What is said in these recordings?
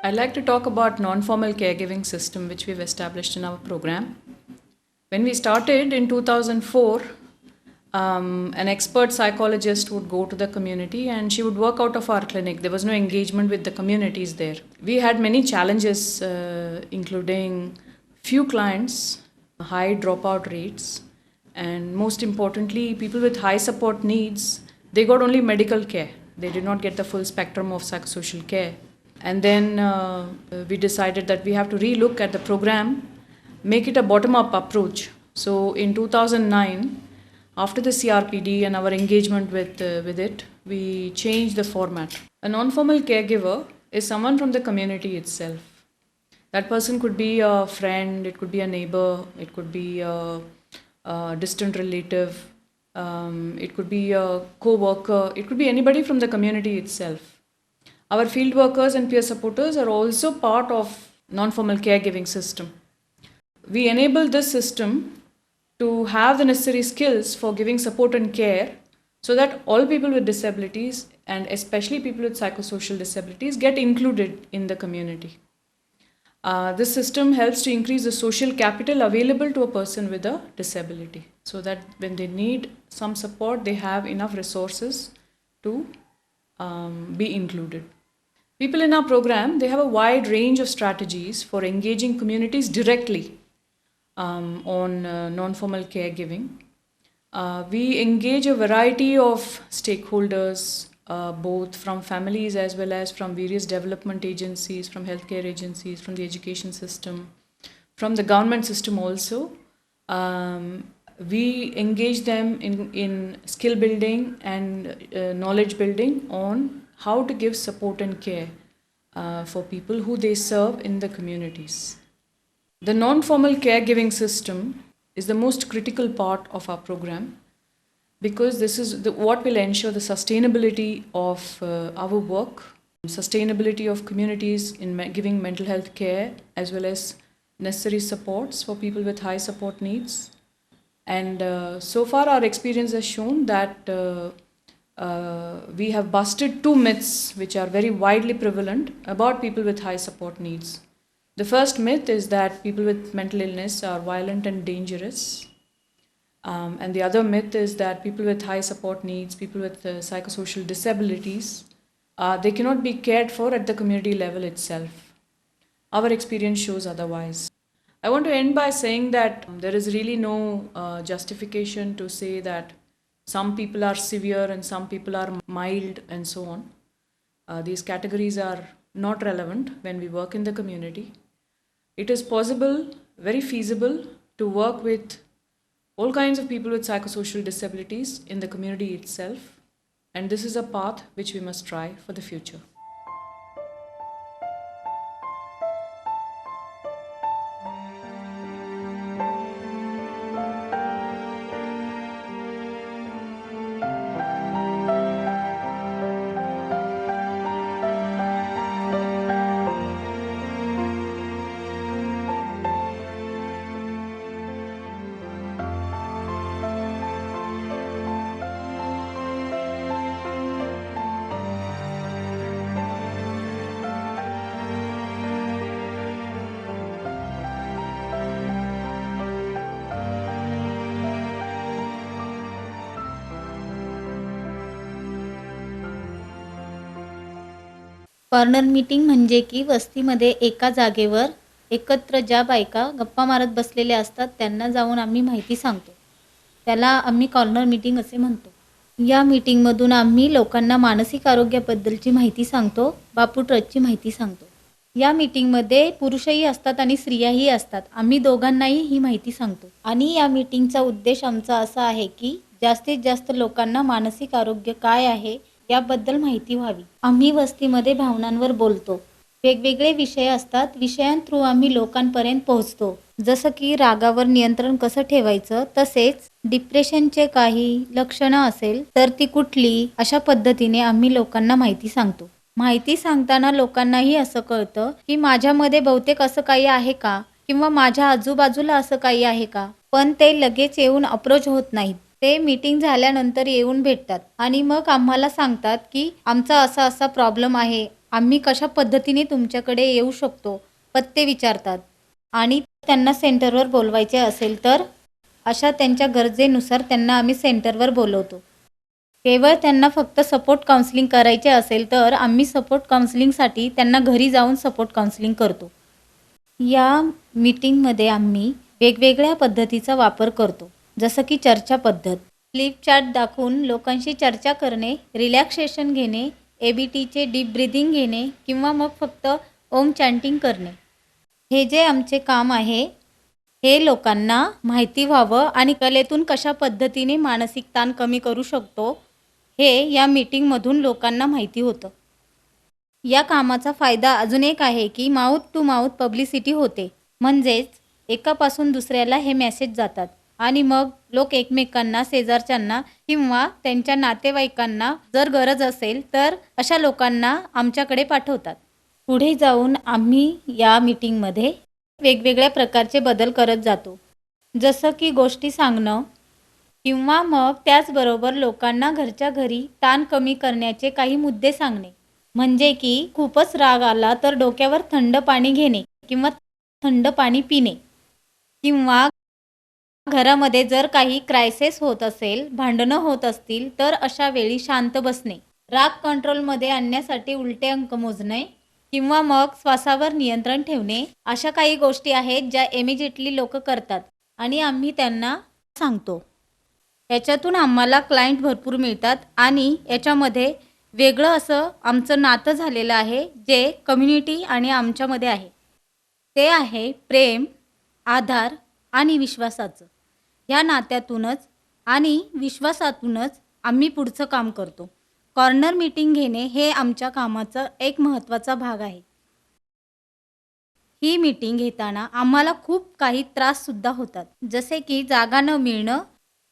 I'd like to talk about non-formal caregiving system which we've established in our program. When we started in 2004, an expert psychologist would go to the community and she would work out of our clinic. There was no engagement with the communities there. We had many challenges, including few clients, high dropout rates, and most importantly, people with high support needs, they got only medical care. They did not get the full spectrum of psychosocial care. And then we decided that we have to relook at the program, make it a bottom-up approach. So in 2009, after the CRPD and our engagement with it, we changed the format. A non-formal caregiver is someone from the community itself. That person could be a friend, it could be a neighbor, it could be a distant relative, it could be a co-worker, it could be anybody from the community itself. Our field workers and peer supporters are also part of non-formal caregiving system. We enable this system to have the necessary skills for giving support and care so that all people with disabilities and especially people with psychosocial disabilities get included in the community. This system helps to increase the social capital available to a person with a disability so that when they need some support, they have enough resources to be included. People in our program, they have a wide range of strategies for engaging communities directly on non-formal caregiving. We engage a variety of stakeholders, both from families as well as from various development agencies, from healthcare agencies, from the education system, from the government system also. We engage them in skill building and knowledge building on how to give support and care for people who they serve in the communities. The non-formal caregiving system is the most critical part of our program because this is what will ensure the sustainability of our work, sustainability of communities in giving mental health care as well as necessary supports for people with high support needs. And so far our experience has shown that we have busted two myths which are very widely prevalent about people with high support needs. The first myth is that people with mental illness are violent and dangerous. And the other myth is that people with high support needs, people with psychosocial disabilities, they cannot be cared for at the community level itself. Our experience shows otherwise. I want to end by saying that there is really no justification to say that some people are severe and some people are mild and so on. These categories are not relevant when we work in the community. It is possible, very feasible, to work with all kinds of people with psychosocial disabilities in the community itself. And this is a path which we must try for the future. Corner meeting म्हणजे की वस्तीमध्ये एका जागेवर एकत्र ज्या बायका गप्पा मारत बसलेल्या असतात त्यांना जाऊन आम्ही माहिती सांगतो. त्याला आम्ही कॉर्नर मीटिंग असे म्हणतो. या मीटिंगमधून आम्ही लोकांना मानसिक आरोग्याबद्दलची माहिती सांगतो, बापू ट्रस्टची माहिती सांगतो. या मीटिंगमध्ये पुरुषही असतात आणि स्त्रियाही असतात. आम्ही दोघांनाही ही माहिती सांगतो. आणि या मीटिंगचा उद्देश आमचा असा आहे की जास्तीत जास्त लोकांना मानसिक आरोग्य काय आहे याबद्दल माहिती व्हावी. आम्ही वस्तीमध्ये भावनांवर बोलतो. वेगवेगळे विषय असतात, विषयांथ्रू आम्ही लोकांपर्यंत पोहोचतो. जसं की रागावर नियंत्रण कसं ठेवायचं, तसेच डिप्रेशनचे काही लक्षणं असेल तर ती कुठली, अशा पद्धतीने आम्ही लोकांना माहिती सांगतो. माहिती सांगताना लोकांनाही असं कळतं की माझ्यामध्ये बहुतेक असं काही आहे का, किंवा माझ्या आजूबाजूला असं काही आहे का. पण ते लगेच येऊन अप्रोच होत नाहीत. ते मीटिंग झाल्यानंतर येऊन भेटतात आणि मग आम्हाला सांगतात की आमचा असा असा प्रॉब्लेम आहे, आम्ही कशा पद्धतीने तुमच्याकडे येऊ शकतो, पत्ते विचारतात. आणि त्यांना सेंटरवर बोलवायचे असेल तर अशा त्यांच्या गरजेनुसार त्यांना आम्ही सेंटरवर बोलवतो. केवळ त्यांना फक्त सपोर्ट काउन्सिलिंग करायचे असेल तर आम्ही सपोर्ट काउन्सिलिंगसाठी त्यांना घरी जाऊन सपोर्ट काउन्सिलिंग करतो. या मीटिंगमध्ये आम्ही वेगवेगळ्या पद्धतीचा वापर करतो, जसं की चर्चा पद्धत, फ्लिप चार्ट दाखवून लोकांशी चर्चा करणे, रिलॅक्सेशन घेणे, ABTचे डीप ब्रिदिंग घेणे किंवा मग फक्त ओम चॅन्टिंग करणे. हे जे आमचे काम आहे, हे लोकांना माहिती व्हावं आणि कलेतून कशा पद्धतीने मानसिक ताण कमी करू शकतो, हे या मीटिंगमधून लोकांना माहिती होतं. या कामाचा फायदा अजून एक आहे की माउथ टू माउथ पब्लिसिटी होते. म्हणजेच एकापासून दुसऱ्याला हे मेसेज जातात आणि मग लोक एकमेकांना, शेजारच्यांना किंवा त्यांच्या नातेवाईकांना जर गरज असेल तर अशा लोकांना आमच्याकडे पाठवतात. पुढे जाऊन आम्ही या मीटिंगमध्ये वेगवेगळ्या प्रकारचे बदल करत जातो, जसं की गोष्टी सांगणं किंवा मग त्याचबरोबर लोकांना घरच्या घरी ताण कमी करण्याचे काही मुद्दे सांगणे. म्हणजे की खूपच राग आला तर डोक्यावर थंड पाणी घेणे किंवा थंड पाणी पिणे, किंवा घरामध्ये जर काही क्रायसिस होत असेल, भांडणं होत असतील तर अशा वेळी शांत बसणे, राग कंट्रोलमध्ये आणण्यासाठी उलटे अंक मोजणे किंवा मग श्वासावर नियंत्रण ठेवणे. अशा काही गोष्टी आहेत ज्या इमिजिएटली लोक करतात आणि आम्ही त्यांना सांगतो. याच्यातून आम्हाला क्लायंट भरपूर मिळतात आणि याच्यामध्ये वेगळं असं आमचं नातं झालेलं आहे, जे कम्युनिटी आणि आमच्यामध्ये आहे. ते आहे प्रेम, आधार आणि विश्वासाचं. या नात्यातूनच आणि विश्वासातूनच आम्ही पुढचं काम करतो. कॉर्नर मीटिंग घेणे हे आमच्या कामाचा एक महत्त्वाचा भाग आहे. ही मीटिंग घेताना आम्हाला खूप काही त्राससुद्धा होतात, जसे की जागा न मिळणं,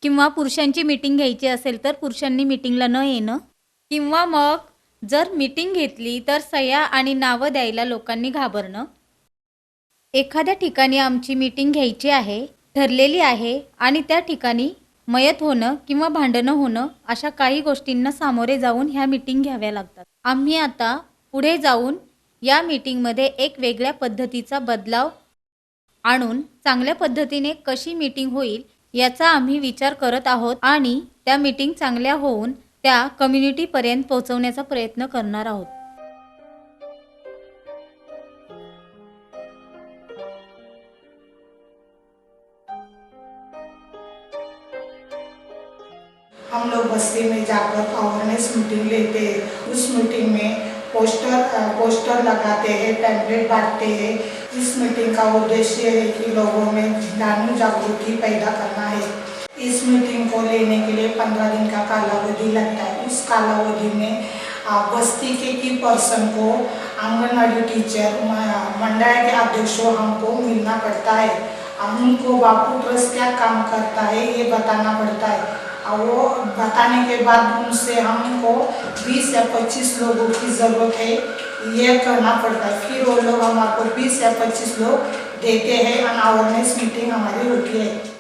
किंवा पुरुषांची मीटिंग घ्यायची असेल तर पुरुषांनी मीटिंगला न येणं, किंवा मग जर मीटिंग घेतली तर सह्या आणि नावं द्यायला लोकांनी घाबरणं. एखाद्या ठिकाणी आमची मीटिंग घ्यायची आहे, ठरलेली आहे आणि त्या ठिकाणी मयत होणं किंवा भांडणं होणं, अशा काही गोष्टींना सामोरे जाऊन ह्या मीटिंग घ्याव्या लागतात. आम्ही आता पुढे जाऊन या मीटिंगमध्ये एक वेगळ्या पद्धतीचा बदलाव आणून चांगल्या पद्धतीने कशी मीटिंग होईल याचा आम्ही विचार करत आहोत आणि त्या मीटिंग चांगल्या होऊन त्या कम्युनिटीपर्यंत पोहोचवण्याचा प्रयत्न करणार आहोत. हम लोग बस्ती में जाकर अवेयरनेस मीटिंग लेते हैं। उस मीटिंग में पोस्टर लगाते हैं, पैम्पलेट बांटते हैं। इस मीटिंग का उद्देश्य है कि लोगों में जागृति पैदा करना है। इस मीटिंग को लेने के लिए 15 दिन का कालावधि लगता है। उस कालावधि में बस्ती के की पर्सन को, आंगनवाड़ी टीचर, मंडल के अध्यक्षों हमको मिलना पड़ता है। उनको बापू ट्रस्ट क्या काम करता है ये बताना पड़ता है। और वो बताने के बाद उनसे हमको 20 या 25 लोगों की ज़रूरत है, ये करना पड़ता है। फिर वो लोग हमारे 20 या 25 लोग देते हैं और अवेयरनेस मीटिंग हमारी होती है।